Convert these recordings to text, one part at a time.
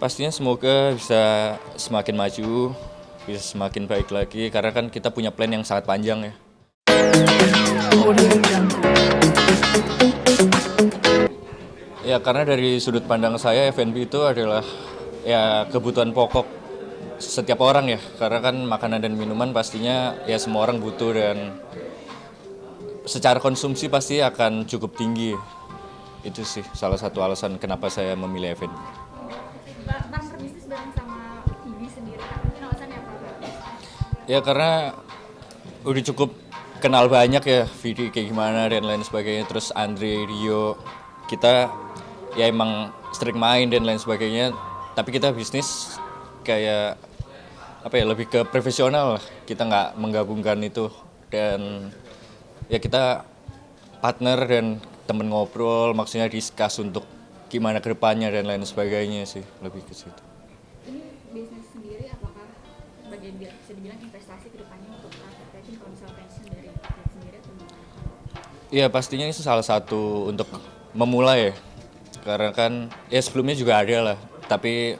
Pastinya semoga bisa semakin maju, bisa semakin baik lagi karena kan kita punya plan yang sangat panjang ya. Ya karena dari sudut pandang saya F&B itu adalah ya kebutuhan pokok setiap orang ya. Karena kan makanan dan minuman pastinya ya semua orang butuh dan secara konsumsi pasti akan cukup tinggi. Itu sih salah satu alasan kenapa saya memilih F&B. Partner bisnis bareng sama Ibi sendiri, mungkin alasannya apa? Ya karena udah cukup kenal banyak ya Vidi kayak gimana dan lain sebagainya, terus Andre, Rio, kita ya emang sering main dan lain sebagainya, tapi kita bisnis kayak apa ya, lebih ke profesional lah. Kita nggak menggabungkan itu dan ya kita partner dan temen ngobrol, maksudnya discuss untuk gimana ke depannya dan lain sebagainya sih, lebih ke situ. Ini bisnis sendiri apakah bagian bisa dibilang investasi ke depannya untuk mungkin kalau misal pensiun dari bisnis sendiri atau gimana? Iya pastinya ini salah satu untuk memulai ya, karena kan ya sebelumnya juga ada lah, tapi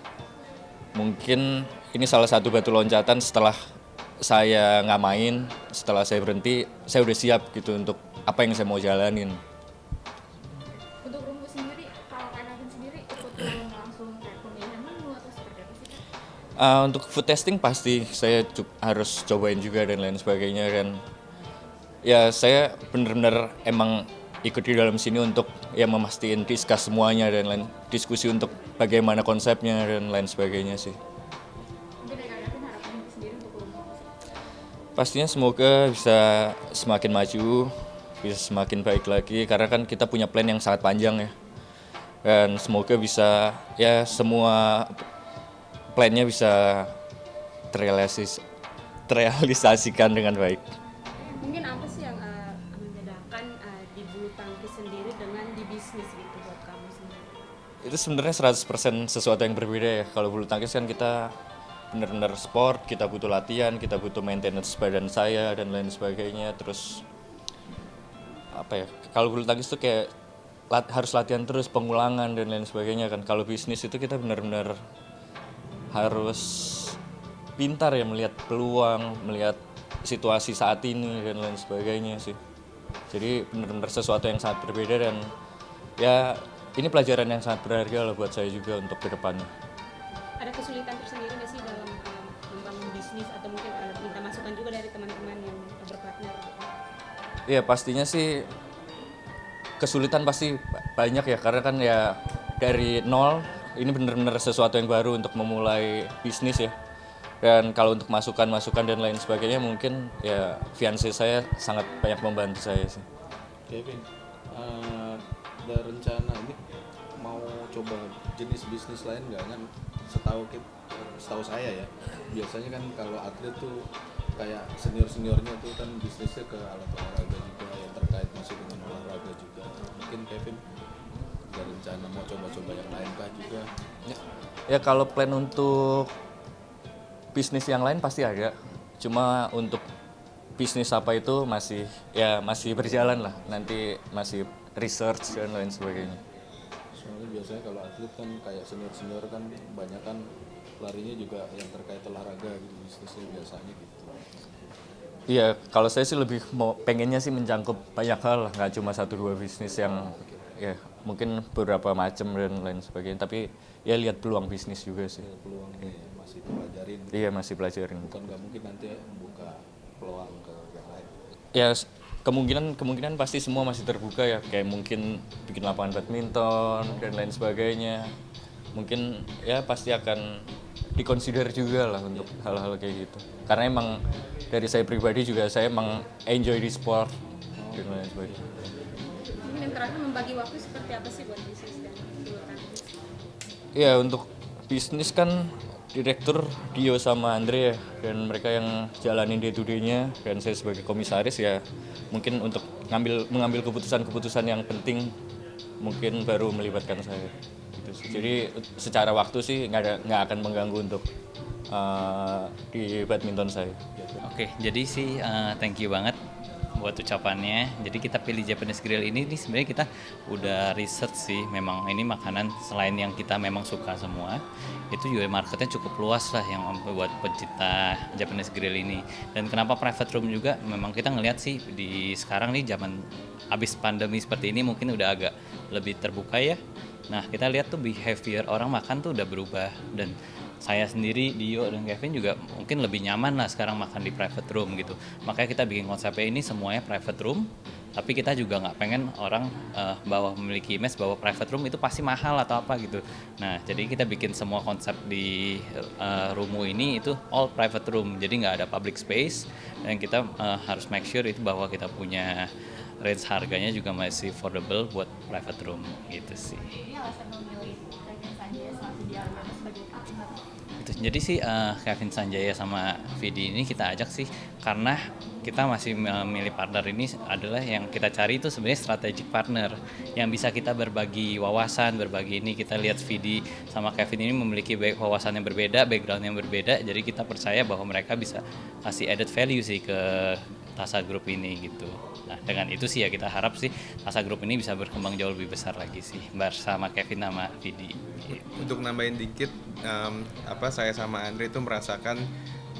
mungkin ini salah satu batu loncatan setelah saya nggak main, setelah saya berhenti, saya udah siap gitu untuk apa yang saya mau jalanin. Untuk Rumbu sendiri, kalau kalian sendiri ikut langsung kayak pemilihan menu atau seperti apa sih Kak? Untuk food testing pasti saya harus cobain juga dan lain sebagainya, dan ya saya bener-bener emang ikut di dalam sini untuk ya memastikan discuss semuanya dan lain diskusi untuk bagaimana konsepnya dan lain sebagainya sih. Mungkin dari kalian harapan sendiri untuk Rumbu apa sih? Pastinya semoga bisa semakin maju, bisa semakin baik lagi karena kan kita punya plan yang sangat panjang ya. Dan semoga bisa ya semua plannya bisa terrealisasikan dengan baik. Mungkin apa sih yang membedakan di bulu tangkis sendiri dengan di bisnis gitu buat kamu sendiri? Itu sebenarnya 100% sesuatu yang berbeda ya. Kalau bulu tangkis kan kita benar-benar sport, kita butuh latihan, kita butuh maintenance badan saya dan lain sebagainya. Terus apa ya? Kalau bulu tangkis tuh kayak harus latihan terus, pengulangan dan lain sebagainya kan. Kalau bisnis itu kita benar-benar harus pintar ya melihat peluang, melihat situasi saat ini dan lain sebagainya sih. Jadi benar-benar sesuatu yang sangat berbeda dan ya ini pelajaran yang sangat berharga lah buat saya juga untuk kedepannya. Ada kesulitan tersendiri nggak sih dalam membangun bisnis atau mungkin minta masukan juga dari teman-teman yang berpartner? Iya pastinya sih kesulitan pasti banyak ya, karena kan ya dari nol ini benar-benar sesuatu yang baru untuk memulai bisnis ya. Dan kalau untuk masukan-masukan dan lain sebagainya mungkin ya fiancé saya sangat banyak membantu saya sih. Kevin, ada rencana ini mau coba jenis bisnis lain nggak kan? Setahu saya ya, biasanya kan kalau atlet tuh kayak seniornya tuh kan bisnisnya ke alat olahraga juga yang terkait masih dengan olahraga juga. Mungkin Kevin ada rencana mau coba-coba yang lain kah juga? Ya kalau plan untuk bisnis yang lain pasti ada. Cuma untuk bisnis apa itu masih berjalan lah. Nanti masih research dan lain sebagainya. Soalnya biasanya kalau atlet kan kayak senior kan banyak kan larinya juga yang terkait olahraga gitu bisnisnya biasanya gitu. Iya, kalau saya sih lebih pengennya sih mencakup banyak hal lah, nggak cuma satu dua bisnis yang ya mungkin beberapa macam dan lain sebagainya. Tapi ya lihat peluang bisnis juga sih. Peluang masih dipelajarin. Iya masih pelajarin. Bukan nggak mungkin nanti membuka peluang ke yang lain. Ya kemungkinan pasti semua masih terbuka ya, kayak mungkin bikin lapangan badminton dan lain sebagainya. Mungkin ya pasti akan dikonsider juga lah untuk hal-hal kayak gitu. Karena emang dari saya pribadi juga saya emang enjoy di sport dan lain sebagainya. Mungkin yang terakhir membagi waktu seperti apa sih buat bisnis dan bulu tangkis? Iya untuk bisnis kan direktur Dio sama Andre ya, dan mereka yang jalanin day to day-nya, dan saya sebagai komisaris ya mungkin untuk mengambil keputusan-keputusan yang penting mungkin baru melibatkan saya gitu sih. Jadi secara waktu sih nggak akan mengganggu untuk di badminton saya. Oke, jadi sih thank you banget buat ucapannya. Jadi kita pilih Japanese Grill ini nih sebenarnya kita udah research sih, memang ini makanan selain yang kita memang suka semua, itu juga marketnya cukup luas lah yang buat pecinta Japanese Grill ini. Dan kenapa private room juga, memang kita ngelihat sih di sekarang nih zaman abis pandemi seperti ini mungkin udah agak lebih terbuka ya. Nah kita lihat tuh behavior orang makan tuh udah berubah, dan saya sendiri, Dio dan Kevin juga mungkin lebih nyaman lah sekarang makan di private room gitu. Makanya kita bikin konsepnya ini semuanya private room, tapi kita juga nggak pengen orang bahwa memiliki image bahwa private room itu pasti mahal atau apa gitu. Nah jadi kita bikin semua konsep di Rumu ini itu all private room, jadi nggak ada public space, dan kita harus make sure itu bahwa kita punya range harganya juga masih affordable buat private room gitu sih. Ini alasan memilih Kevin Sanjaya sama Vidi Alwano sebagai partner. Jadi sih Kevin Sanjaya sama Vidi ini kita ajak sih karena kita masih memilih partner ini adalah yang kita cari itu sebenarnya strategic partner yang bisa kita berbagi wawasan, berbagi ini. Kita lihat Vidi sama Kevin ini memiliki wawasan yang berbeda, background yang berbeda, jadi kita percaya bahwa mereka bisa kasih added value sih ke Tasa Group ini gitu. Nah dengan itu sih ya kita harap sih Tasa Group ini bisa berkembang jauh lebih besar lagi sih bersama Kevin sama Vidi. Untuk nambahin dikit, saya sama Andre itu merasakan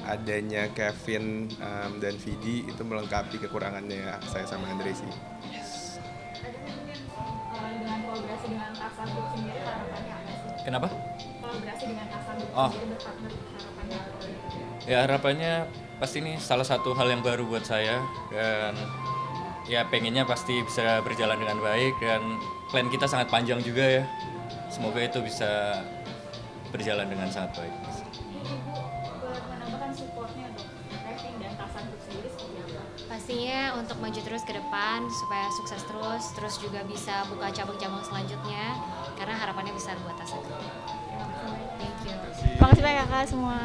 adanya Kevin dan Vidi itu melengkapi kekurangannya saya sama Andre sih. Dengan kolaborasi dengan Tasa Group sendiri harapannya apa sih? Kenapa? Kolaborasi dengan Tasa Group sendiri berpartner, harapannya apa? Ya harapannya pasti ini salah satu hal yang baru buat saya, dan ya pengennya pasti bisa berjalan dengan baik, dan plan kita sangat panjang juga ya. Semoga itu bisa berjalan dengan sangat baik. Buat menambahkan supportnya untuk Kevin dan Tasa Group sendiri seperti apa? Pastinya untuk maju terus ke depan supaya sukses terus juga bisa buka cabang-cabang selanjutnya karena harapannya besar buat Tasa Group. Thank you. Terima kasih banyak Kak semua.